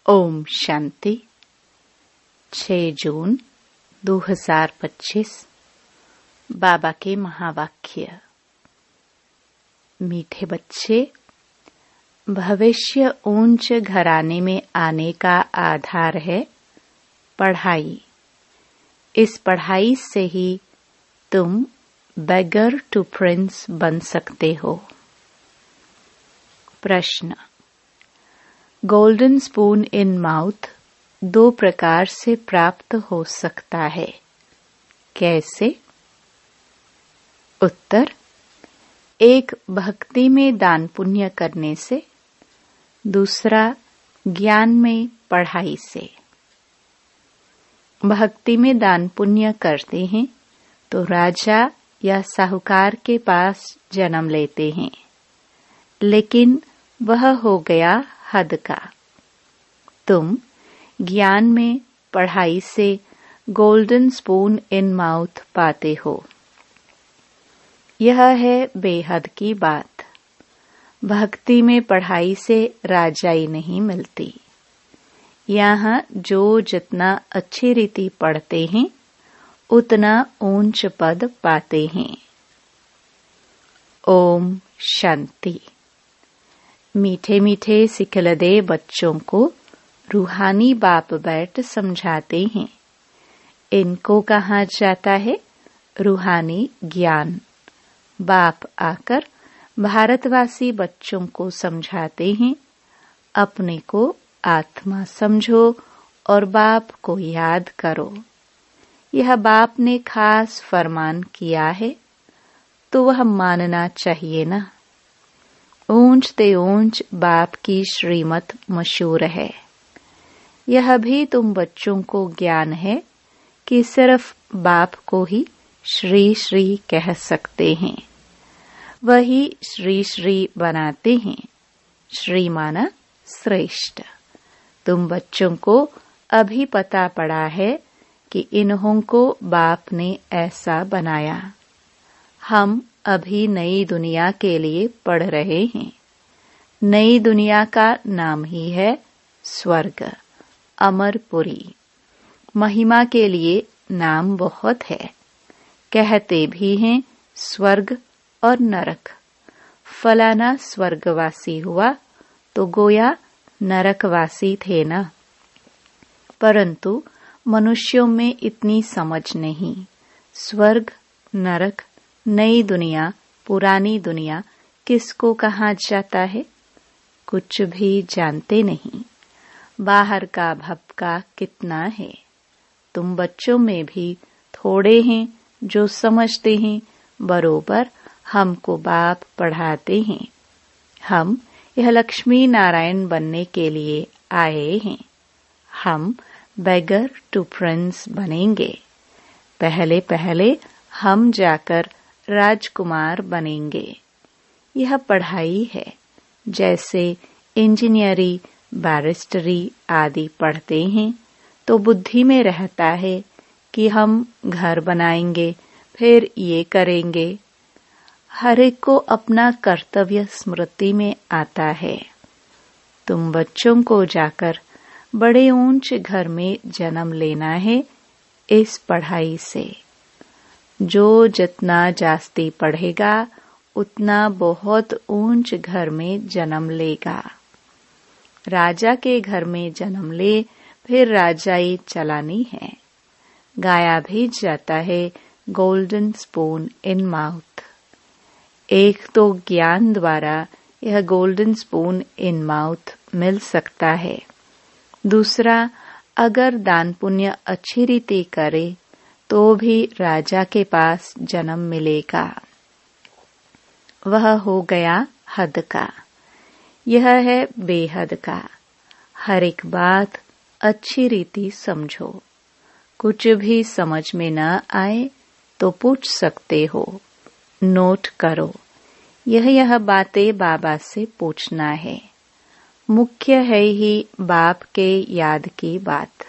ओम शांति। 6 जून 2025 बाबा के महावाक्य। मीठे बच्चे, भविष्य ऊंच घराने में आने का आधार है पढ़ाई। इस पढ़ाई से ही तुम बेगर टू प्रिंस बन सकते हो। प्रश्न। गोल्डन स्पून इन माउथ 2 प्रकार से प्राप्त हो सकता है, कैसे? उत्तर। एक भक्ति में दान पुण्य करने से, दूसरा ज्ञान में पढ़ाई से। भक्ति में दान पुण्य करते हैं तो राजा या साहूकार के पास जन्म लेते हैं, लेकिन वह हो गया हद का। तुम ज्ञान में पढ़ाई से गोल्डन स्पून इन माउथ पाते हो। यह है बेहद की बात। भक्ति में पढ़ाई से राजाई नहीं मिलती। यहाँ जो जितना अच्छी रीति पढ़ते हैं उतना ऊंच पद पाते हैं। ओम शांति। मीठे मीठे सिखलदे बच्चों को रूहानी बाप बैठ समझाते हैं। इनको कहा जाता है रूहानी ज्ञान। बाप आकर भारतवासी बच्चों को समझाते हैं, अपने को आत्मा समझो और बाप को याद करो। यह बाप ने खास फरमान किया है तो वह मानना चाहिए ना। ऊंच ते ऊंच बाप की श्रीमत मशहूर है। यह भी तुम बच्चों को ज्ञान है कि सिर्फ बाप को ही श्री श्री कह सकते हैं। वही श्री श्री बनाते हैं। श्री माना श्रेष्ठ। तुम बच्चों को अभी पता पड़ा है कि इन्हों को बाप ने ऐसा बनाया। हम अभी नई दुनिया के लिए पढ़ रहे हैं। नई दुनिया का नाम ही है स्वर्ग, अमरपुरी। महिमा के लिए नाम बहुत है। कहते भी हैं स्वर्ग और नरक। फलाना स्वर्गवासी हुआ तो गोया नरकवासी थे ना। परंतु मनुष्यों में इतनी समझ नहीं। स्वर्ग, नरक, नई दुनिया, पुरानी दुनिया किसको कहा जाता है? कुछ भी जानते नहीं। बाहर का भपका कितना है। तुम बच्चों में भी थोड़े हैं जो समझते हैं। बरोबर हमको बाप पढ़ाते हैं। हम यह लक्ष्मी नारायण बनने के लिए आए हैं। हम बेगर टू प्रिंस बनेंगे। पहले पहले हम जाकर राजकुमार बनेंगे। यह पढ़ाई है। जैसे इंजीनियरी, बैरिस्टरी आदि पढ़ते हैं तो बुद्धि में रहता है कि हम घर बनाएंगे, फिर ये करेंगे। हर एक को अपना कर्तव्य स्मृति में आता है। तुम बच्चों को जाकर बड़े ऊंच घर में जन्म लेना है इस पढ़ाई से। जो जितना जास्ती पढ़ेगा उतना बहुत ऊंच घर में जन्म लेगा। राजा के घर में जन्म ले, फिर राजाई चलानी है। गाया भी जाता है गोल्डन स्पून इन माउथ। एक तो ज्ञान द्वारा यह गोल्डन स्पून इन माउथ मिल सकता है। दूसरा, अगर दान पुण्य अच्छी रीति करे तो भी राजा के पास जन्म मिलेगा। वह हो गया हद का। यह है बेहद का। हर एक बात अच्छी रीति समझो। कुछ भी समझ में न आए तो पूछ सकते हो। नोट करो। यह बातें बाबा से पूछना है। मुख्य है ही बाप के याद की बात।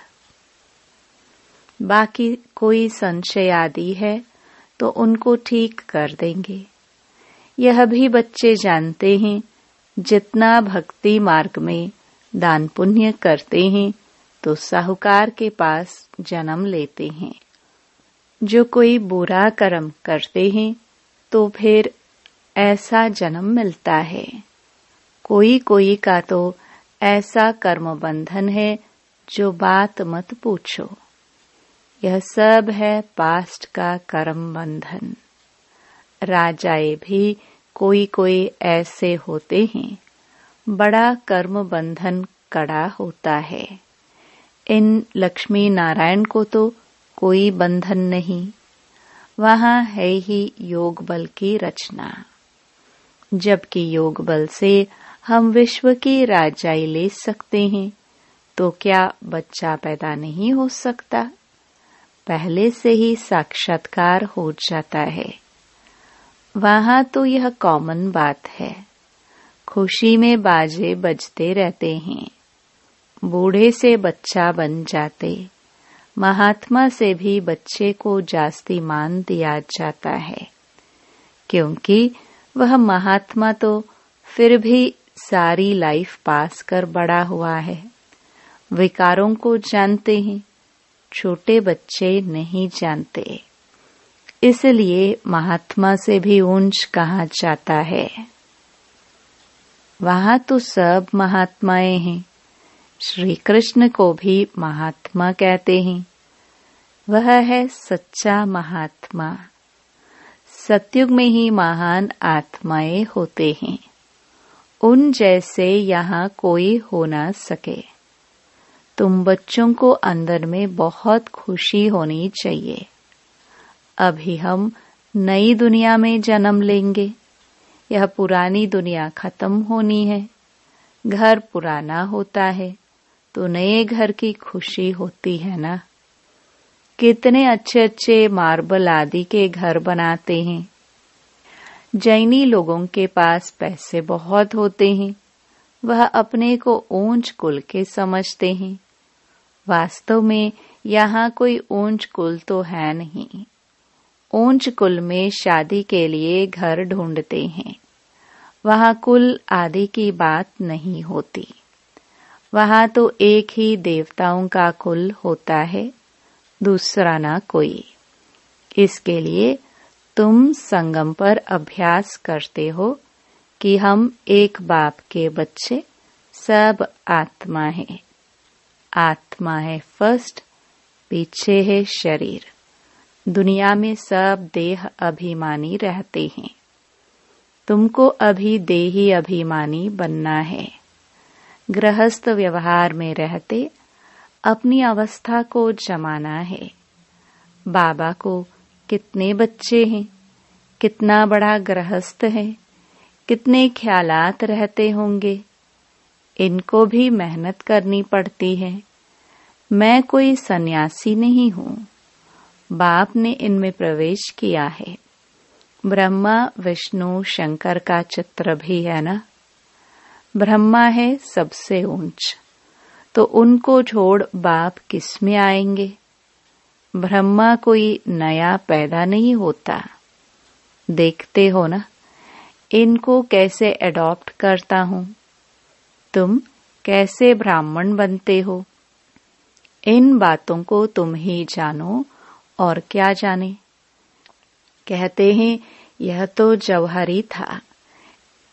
बाकी कोई संशय आदि है तो उनको ठीक कर देंगे। यह भी बच्चे जानते हैं जितना भक्ति मार्ग में दान पुण्य करते हैं तो साहूकार के पास जन्म लेते हैं। जो कोई बुरा कर्म करते हैं तो फिर ऐसा जन्म मिलता है। कोई कोई का तो ऐसा कर्म बंधन है जो बात मत पूछो। यह सब है पास्ट का कर्म बंधन। राजाए भी कोई कोई ऐसे होते हैं, बड़ा कर्म बंधन कड़ा होता है। इन लक्ष्मी नारायण को तो कोई बंधन नहीं, वहां है ही योग बल की रचना। जबकि योग बल से हम विश्व की राजाई ले सकते हैं, तो क्या बच्चा पैदा नहीं हो सकता? पहले से ही साक्षात्कार हो जाता है। वहां तो यह कॉमन बात है। खुशी में बाजे बजते रहते हैं। बूढ़े से बच्चा बन जाते। महात्मा से भी बच्चे को जास्ती मान दिया जाता है, क्योंकि वह महात्मा तो फिर भी सारी लाइफ पास कर बड़ा हुआ है। विकारों को जानते हैं, छोटे बच्चे नहीं जानते। इसलिए महात्मा से भी ऊंच कहा जाता है। वहां तो सब महात्माएं हैं। श्री कृष्ण को भी महात्मा कहते हैं। वह है सच्चा महात्मा। सतयुग में ही महान आत्माएं होते हैं। उन जैसे यहाँ कोई हो ना सके। तुम बच्चों को अंदर में बहुत खुशी होनी चाहिए। अभी हम नई दुनिया में जन्म लेंगे। यह पुरानी दुनिया खत्म होनी है। घर पुराना होता है तो नए घर की खुशी होती है ना। कितने अच्छे अच्छे मार्बल आदि के घर बनाते हैं। जैनी लोगों के पास पैसे बहुत होते हैं। वह अपने को ऊंच कुल के समझते हैं। वास्तव में यहाँ कोई ऊंच कुल तो है नहीं। ऊंच कुल में शादी के लिए घर ढूंढते हैं। वहाँ कुल आदि की बात नहीं होती। वहाँ तो एक ही देवताओं का कुल होता है, दूसरा ना कोई। इसके लिए तुम संगम पर अभ्यास करते हो कि हम एक बाप के बच्चे, सब आत्मा है। आत्मा है फर्स्ट, पीछे है शरीर। दुनिया में सब देह अभिमानी रहते हैं। तुमको अभी देही अभिमानी बनना है। गृहस्थ व्यवहार में रहते अपनी अवस्था को जमाना है। बाबा को कितने बच्चे हैं, कितना बड़ा गृहस्थ है, कितने ख्यालात रहते होंगे। इनको भी मेहनत करनी पड़ती है। मैं कोई सन्यासी नहीं हूँ। बाप ने इनमें प्रवेश किया है। ब्रह्मा विष्णु शंकर का चित्र भी है ना। ब्रह्मा है सबसे ऊंच, तो उनको छोड़ बाप किसमें आएंगे? ब्रह्मा कोई नया पैदा नहीं होता। देखते हो ना, इनको कैसे अडॉप्ट करता हूँ। तुम कैसे ब्राह्मण बनते हो, इन बातों को तुम ही जानो और क्या जाने। कहते हैं यह तो जौहरी था,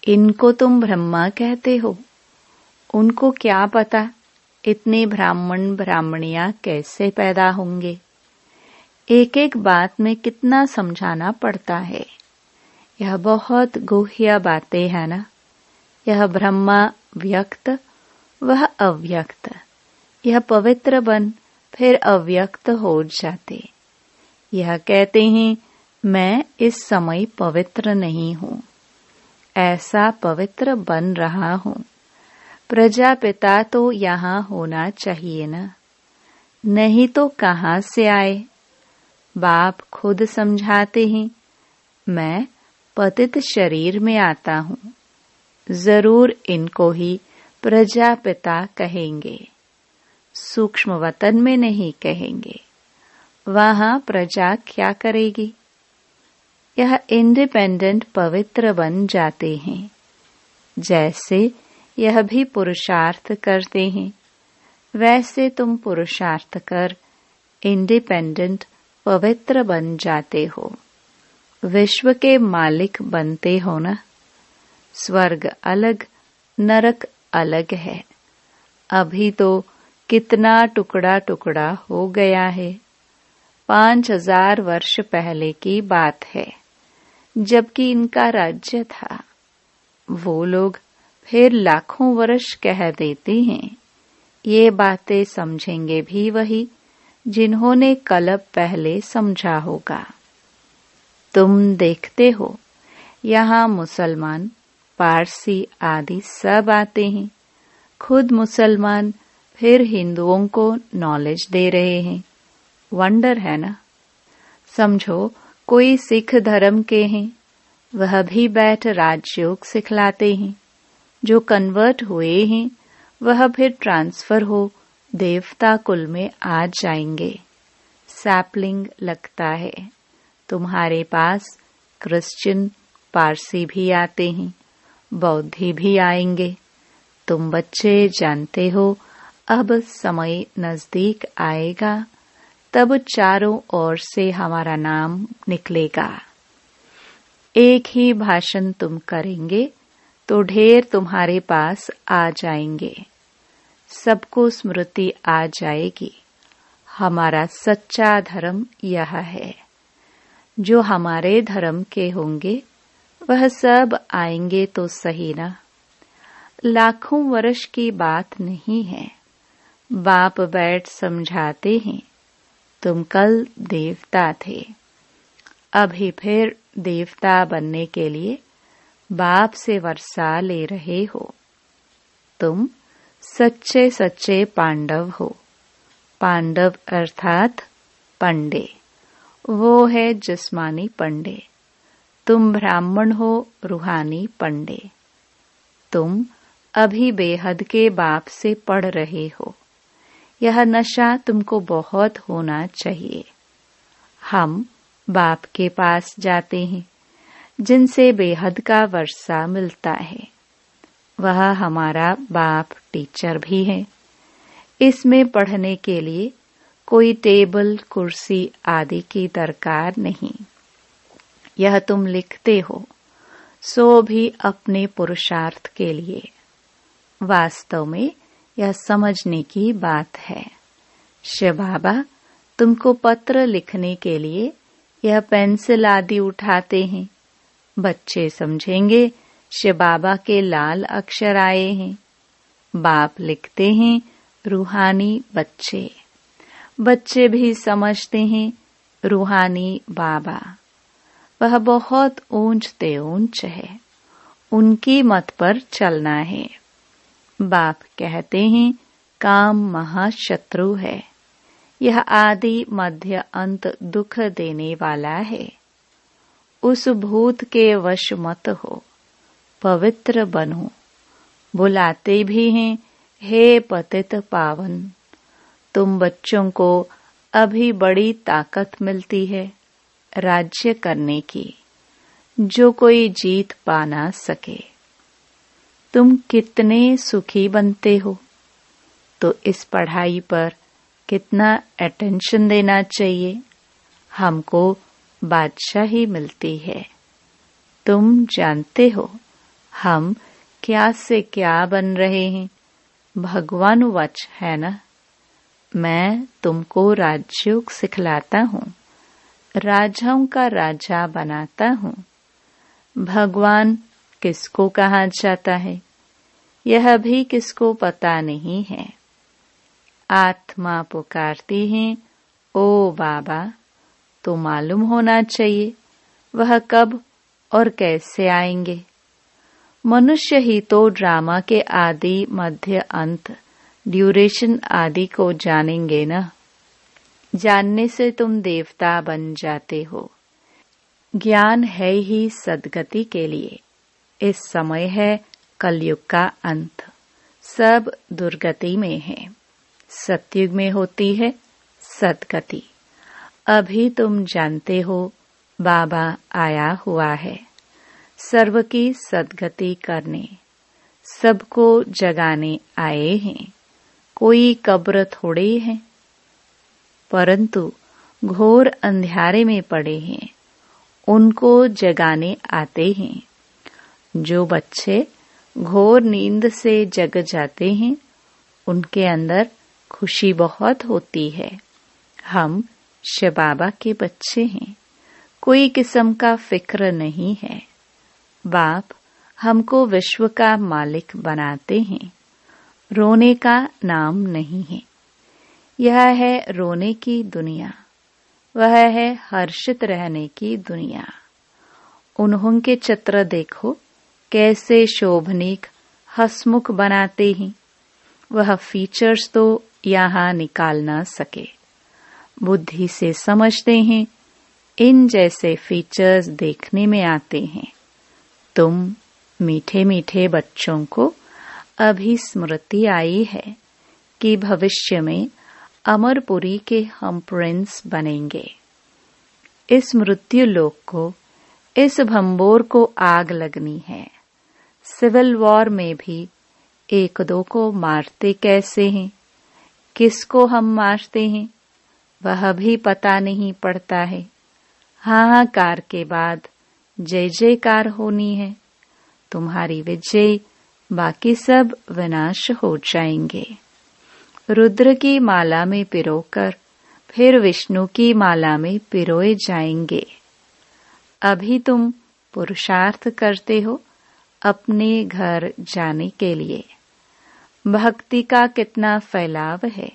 इनको तुम ब्रह्मा कहते हो। उनको क्या पता इतने ब्राह्मण ब्राह्मणियां कैसे पैदा होंगे। एक एक बात में कितना समझाना पड़ता है। यह बहुत गुह्य बातें है ना। यह ब्रह्मा व्यक्त, वह अव्यक्त। यह पवित्र बन फिर अव्यक्त हो जाते। यह कहते हैं मैं इस समय पवित्र नहीं हूँ, ऐसा पवित्र बन रहा हूँ। प्रजापिता तो यहाँ होना चाहिए ना, नहीं तो कहाँ से आए। बाप खुद समझाते हैं मैं पतित शरीर में आता हूँ। जरूर इनको ही प्रजापिता कहेंगे, सूक्ष्म वतन में नहीं कहेंगे। वहाँ प्रजा क्या करेगी। यह इंडिपेंडेंट पवित्र बन जाते हैं। जैसे यह भी पुरुषार्थ करते हैं। वैसे तुम पुरुषार्थ कर इंडिपेंडेंट पवित्र बन जाते हो, विश्व के मालिक बनते हो ना। स्वर्ग अलग, नरक अलग है। अभी तो कितना टुकड़ा टुकड़ा हो गया है। 5000 वर्ष पहले की बात है, जबकि इनका राज्य था। वो लोग फिर लाखों वर्ष कह देते हैं। ये बातें समझेंगे भी वही जिन्होंने कल्प पहले समझा होगा। तुम देखते हो यहाँ मुसलमान, पारसी आदि सब आते हैं। खुद मुसलमान फिर हिंदुओं को नॉलेज दे रहे हैं। वंडर है ना। समझो कोई सिख धर्म के हैं, वह भी बैठ राजयोग सिखलाते हैं। जो कन्वर्ट हुए हैं वह फिर ट्रांसफर हो देवता कुल में आ जाएंगे। सैपलिंग लगता है। तुम्हारे पास क्रिश्चियन, पारसी भी आते हैं, बौद्धि भी आएंगे। तुम बच्चे जानते हो अब समय नजदीक आएगा, तब चारों ओर से हमारा नाम निकलेगा। एक ही भाषण तुम करेंगे तो ढेर तुम्हारे पास आ जाएंगे। सबको स्मृति आ जाएगी, हमारा सच्चा धर्म यह है। जो हमारे धर्म के होंगे वह सब आएंगे तो सही ना। लाखों वर्ष की बात नहीं है। बाप बैठ समझाते हैं, तुम कल देवता थे, अभी फिर देवता बनने के लिए बाप से वर्षा ले रहे हो। तुम सच्चे सच्चे पांडव हो। पांडव अर्थात पंडे, वो है जिस्मानी पंडे। तुम ब्राह्मण हो, रूहानी पंडे। तुम अभी बेहद के बाप से पढ़ रहे हो। यह नशा तुमको बहुत होना चाहिए। हम बाप के पास जाते हैं, जिनसे बेहद का वर्षा मिलता है। वह हमारा बाप टीचर भी है। इसमें पढ़ने के लिए कोई टेबल, कुर्सी आदि की दरकार नहीं। यह तुम लिखते हो, सो भी अपने पुरुषार्थ के लिए। वास्तव में यह समझने की बात है। शिव बाबा तुमको पत्र लिखने के लिए यह पेंसिल आदि उठाते हैं। बच्चे समझेंगे शिव बाबा के लाल अक्षर आए हैं। बाप लिखते हैं रूहानी बच्चे। बच्चे भी समझते हैं रूहानी बाबा। वह बहुत ऊंचते ऊंच है, उनकी मत पर चलना है। बाप कहते हैं काम महाशत्रु है। यह आदि मध्य अंत दुख देने वाला है। उस भूत के वश मत हो, पवित्र बनो। बुलाते भी हैं, हे पतित पावन। तुम बच्चों को अभी बड़ी ताकत मिलती है राज्य करने की, जो कोई जीत पा ना सके। तुम कितने सुखी बनते हो, तो इस पढ़ाई पर कितना अटेंशन देना चाहिए। हमको बादशाही मिलती है। तुम जानते हो हम क्या से क्या बन रहे हैं। भगवान वच है ना। मैं तुमको राजयोग सिखलाता हूँ, राजाओं का राजा बनाता हूँ। भगवान किसको कहा जाता है, यह भी किसको पता नहीं है। आत्मा पुकारती है, ओ बाबा। तो मालूम होना चाहिए वह कब और कैसे आएंगे। मनुष्य ही तो ड्रामा के आदि मध्य अंत ड्यूरेशन आदि को जानेंगे ना। जानने से तुम देवता बन जाते हो। ज्ञान है ही सद्गति के लिए। इस समय है कलयुग का अंत। सब दुर्गति में है। सतयुग में होती है सद्गति। अभी तुम जानते हो बाबा आया हुआ है सर्व की सद्गति करने। सबको जगाने आए हैं, कोई कब्र थोड़े है, परंतु घोर अंधियारे में पड़े हैं, उनको जगाने आते हैं। जो बच्चे घोर नींद से जग जाते हैं, उनके अंदर खुशी बहुत होती है। हम शिव बाबा के बच्चे हैं, कोई किस्म का फिक्र नहीं है। बाप हमको विश्व का मालिक बनाते हैं, रोने का नाम नहीं है। यह है रोने की दुनिया, वह है हर्षित रहने की दुनिया। उन्हों के चित्र देखो कैसे शोभनीक हसमुख बनाते हैं। वह फीचर्स तो यहाँ निकाल न सके, बुद्धि से समझते हैं, इन जैसे फीचर्स देखने में आते हैं। तुम मीठे मीठे बच्चों को अभी स्मृति आई है कि भविष्य में अमरपुरी के हम प्रिंस बनेंगे। इस मृत्यु लोक को, इस भंबोर को आग लगनी है। सिविल वॉर में भी एक दो को मारते कैसे हैं, किसको हम मारते हैं, वह भी पता नहीं पड़ता है। हाहाकार के बाद जय जयकार होनी है। तुम्हारी विजय, बाकी सब विनाश हो जाएंगे। रुद्र की माला में पिरोकर फिर विष्णु की माला में पिरोए जाएंगे। अभी तुम पुरुषार्थ करते हो अपने घर जाने के लिए। भक्ति का कितना फैलाव है।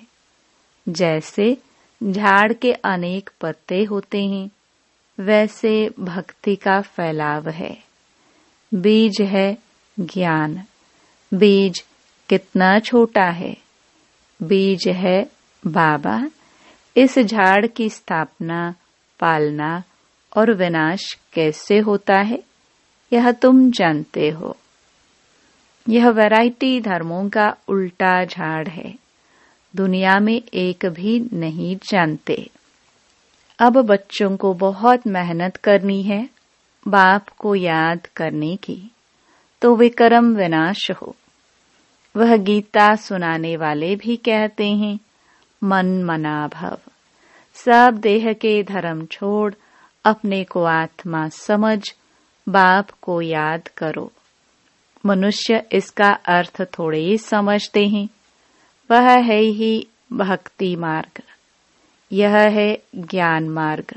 जैसे झाड़ के अनेक पत्ते होते हैं, वैसे भक्ति का फैलाव है। बीज है ज्ञान। बीज कितना छोटा है। बीज है बाबा। इस झाड़ की स्थापना, पालना और विनाश कैसे होता है, यह तुम जानते हो। यह वैरायटी धर्मों का उल्टा झाड़ है, दुनिया में एक भी नहीं जानते। अब बच्चों को बहुत मेहनत करनी है बाप को याद करने की, तो विक्रम विनाश हो। वह गीता सुनाने वाले भी कहते हैं, मन मना भव। सब देह के धर्म छोड़ अपने को आत्मा समझ बाप को याद करो। मनुष्य इसका अर्थ थोड़े ही समझते हैं। वह है ही भक्ति मार्ग, यह है ज्ञान मार्ग।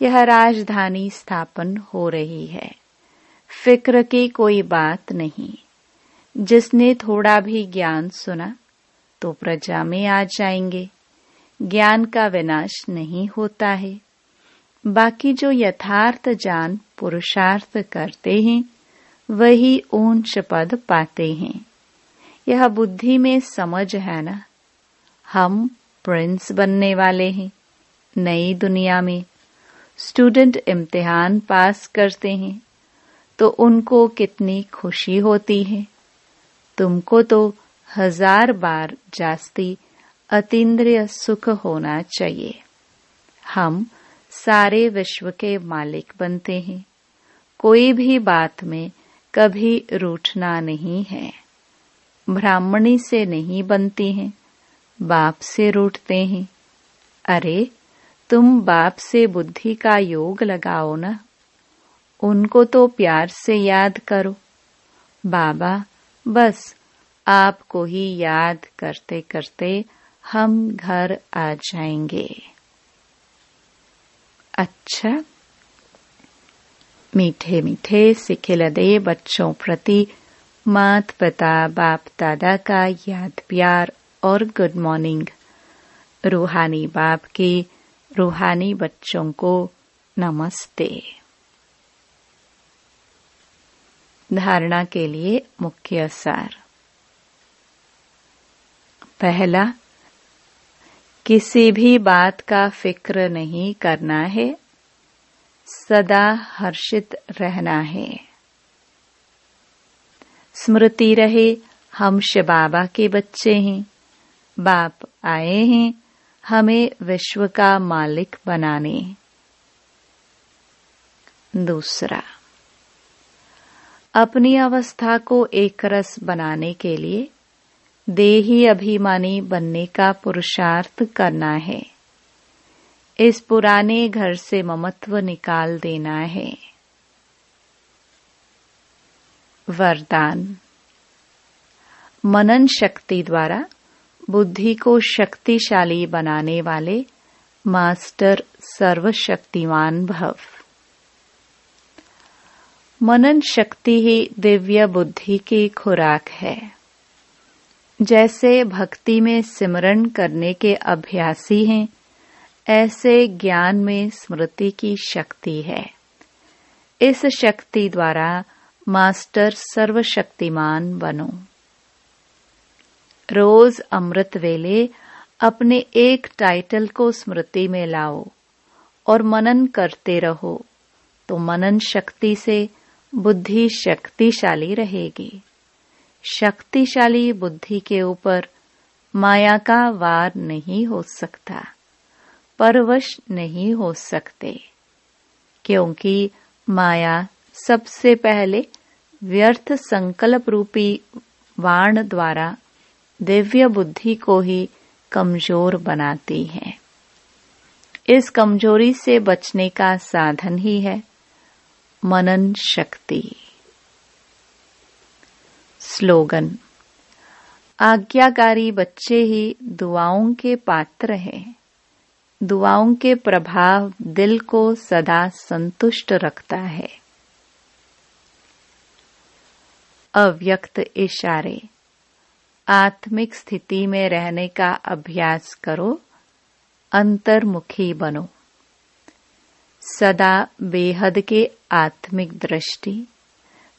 यह राजधानी स्थापन हो रही है। फिक्र की कोई बात नहीं। जिसने थोड़ा भी ज्ञान सुना तो प्रजा में आ जाएंगे। ज्ञान का विनाश नहीं होता है। बाकी जो यथार्थ जान पुरुषार्थ करते हैं, वही ऊंच पद पाते हैं। यह बुद्धि में समझ है ना। हम प्रिंस बनने वाले हैं नई दुनिया में। स्टूडेंट इम्तिहान पास करते हैं तो उनको कितनी खुशी होती है। तुमको तो 1000 बार जास्ती अतीन्द्रिय सुख होना चाहिए। हम सारे विश्व के मालिक बनते हैं। कोई भी बात में कभी रूठना नहीं है। ब्राह्मणी से नहीं बनती हैं, बाप से रूठते हैं। अरे तुम बाप से बुद्धि का योग लगाओ ना। उनको तो प्यार से याद करो। बाबा बस आपको ही याद करते करते हम घर आ जाएंगे। अच्छा, मीठे मीठे सिखिलदे बच्चों प्रति मात पिता बाप दादा का याद प्यार और गुड मॉर्निंग। रूहानी बाप के रूहानी बच्चों को नमस्ते। धारणा के लिए मुख्य सार। पहला, किसी भी बात का फिक्र नहीं करना है, सदा हर्षित रहना है। स्मृति रहे हम शिव बाबा के बच्चे हैं। बाप आए हैं हमें विश्व का मालिक बनाने। दूसरा, अपनी अवस्था को एक रस बनाने के लिए देही अभिमानी बनने का पुरुषार्थ करना है। इस पुराने घर से ममत्व निकाल देना है। वरदान। मनन शक्ति द्वारा बुद्धि को शक्तिशाली बनाने वाले मास्टर सर्वशक्तिमान भव। मनन शक्ति ही दिव्य बुद्धि की खुराक है। जैसे भक्ति में सिमरन करने के अभ्यासी हैं, ऐसे ज्ञान में स्मृति की शक्ति है। इस शक्ति द्वारा मास्टर सर्वशक्तिमान बनो। रोज अमृत वेले अपने एक टाइटल को स्मृति में लाओ और मनन करते रहो, तो मनन शक्ति से बुद्धि शक्तिशाली रहेगी। शक्तिशाली बुद्धि के ऊपर माया का वार नहीं हो सकता, परवश नहीं हो सकते, क्योंकि माया सबसे पहले व्यर्थ संकल्प रूपी वाण द्वारा दिव्य बुद्धि को ही कमजोर बनाती है। इस कमजोरी से बचने का साधन ही है मनन शक्ति। स्लोगन। आज्ञाकारी बच्चे ही दुआओं के पात्र हैं। दुआओं के प्रभाव दिल को सदा संतुष्ट रखता है। अव्यक्त इशारे। आत्मिक स्थिति में रहने का अभ्यास करो, अंतर्मुखी बनो। सदा बेहद के आत्मिक दृष्टि,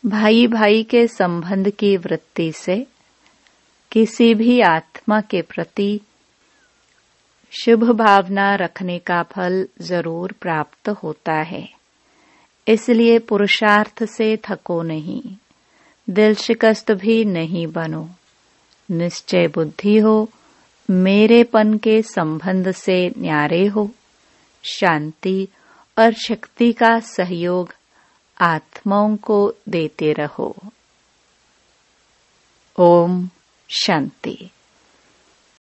भाई भाई के संबंध की वृत्ति से किसी भी आत्मा के प्रति शुभ भावना रखने का फल जरूर प्राप्त होता है। इसलिए पुरुषार्थ से थको नहीं, दिल शिकस्त भी नहीं बनो। निश्चय बुद्धि हो, मेरेपन के संबंध से न्यारे हो। शांति और शक्ति का सहयोग आत्माओं को देते रहो। ओम शांति।